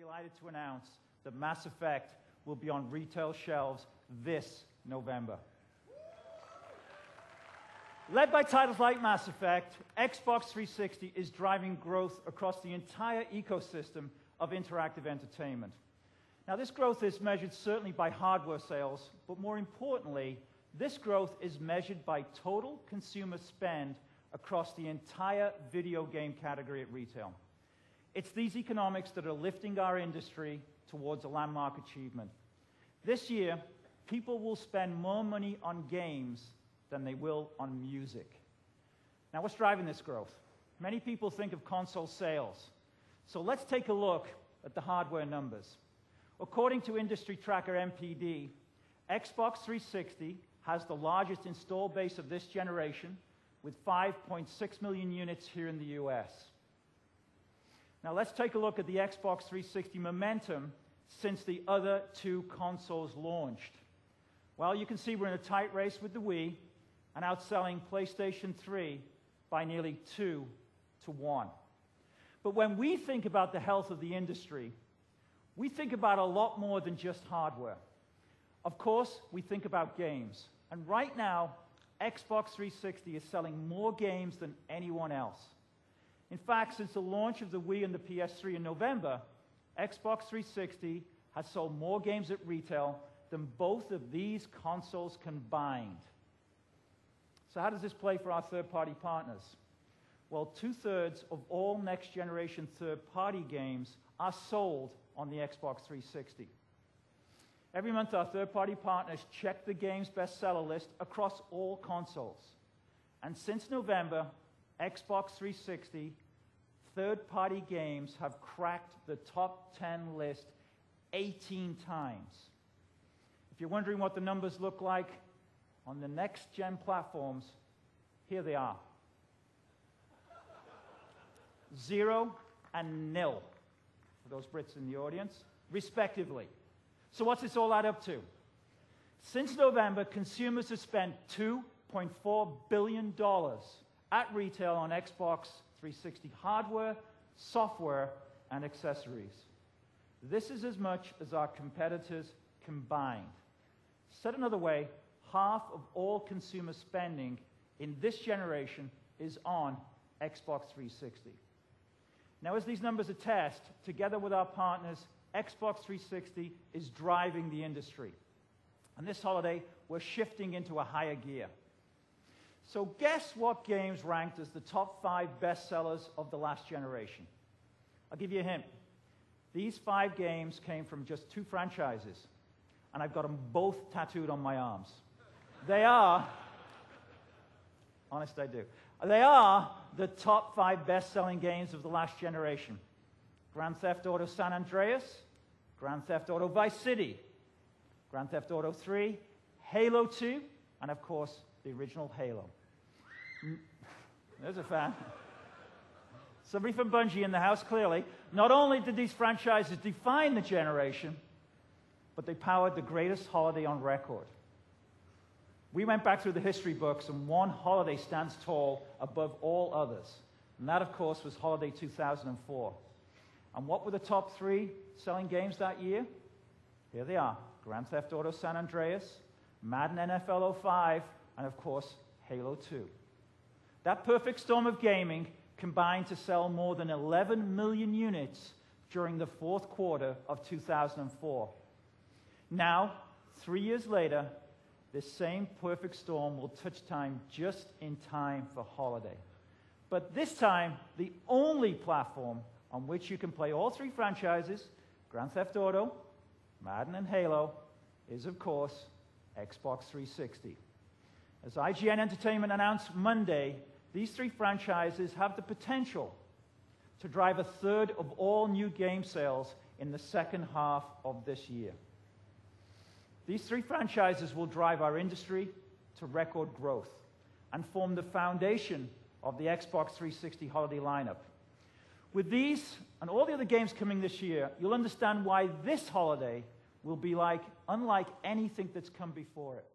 delighted to announce that Mass Effect will be on retail shelves this November. Led by titles like Mass Effect, Xbox 360 is driving growth across the entire ecosystem of interactive entertainment. Now, this growth is measured certainly by hardware sales, but more importantly, this growth is measured by total consumer spend across the entire video game category at retail. It's these economics that are lifting our industry towards a landmark achievement. This year, people will spend more money on games than they will on music. Now, what's driving this growth? Many people think of console sales. So let's take a look at the hardware numbers. According to industry tracker NPD, Xbox 360 has the largest install base of this generation, with 5.6 million units here in the US. Now let's take a look at the Xbox 360 momentum since the other two consoles launched. Well, you can see we're in a tight race with the Wii and outselling PlayStation 3 by nearly 2-1. But when we think about the health of the industry, we think about a lot more than just hardware. Of course, we think about games. And right now, Xbox 360 is selling more games than anyone else. In fact, since the launch of the Wii and the PS3 in November, Xbox 360 has sold more games at retail than both of these consoles combined. So how does this play for our third-party partners? Well, 2/3 of all next-generation third-party games are sold on the Xbox 360. Every month, our third-party partners check the game's bestseller list across all consoles. And since November, Xbox 360 third-party games have cracked the top 10 list 18 times. If you're wondering what the numbers look like on the next-gen platforms, here they are. 0 and 0, for those Brits in the audience, respectively. So what's this all add up to? Since November, consumers have spent $2.4 billion at retail on Xbox 360 hardware, software, and accessories. This is as much as our competitors combined. Said another way, half of all consumer spending in this generation is on Xbox 360. Now, as these numbers attest, together with our partners, Xbox 360 is driving the industry. And this holiday, we're shifting into a higher gear. So guess what games ranked as the top 5 bestsellers of the last generation? I'll give you a hint. These 5 games came from just 2 franchises, and I've got them both tattooed on my arms. They are, honest I do, they are the top 5 best-selling games of the last generation. Grand Theft Auto San Andreas, Grand Theft Auto Vice City, Grand Theft Auto 3, Halo 2, and of course, the original Halo. There's a fan. Somebody from Bungie in the house, clearly. Not only did these franchises define the generation, but they powered the greatest holiday on record. We went back through the history books, and one holiday stands tall above all others. And that, of course, was holiday 2004. And what were the top 3 selling games that year? Here they are. Grand Theft Auto San Andreas, Madden NFL 05, and of course, Halo 2. That perfect storm of gaming combined to sell more than 11 million units during the 4th quarter of 2004. Now, 3 years later, this same perfect storm will touch time just in time for holiday. But this time, the only platform on which you can play all 3 franchises, Grand Theft Auto, Madden, and Halo, is, of course, Xbox 360. As IGN Entertainment announced Monday, these 3 franchises have the potential to drive 1/3 of all new game sales in the second half of this year. These 3 franchises will drive our industry to record growth and form the foundation of the Xbox 360 holiday lineup. With these and all the other games coming this year, you'll understand why this holiday will be unlike anything that's come before it.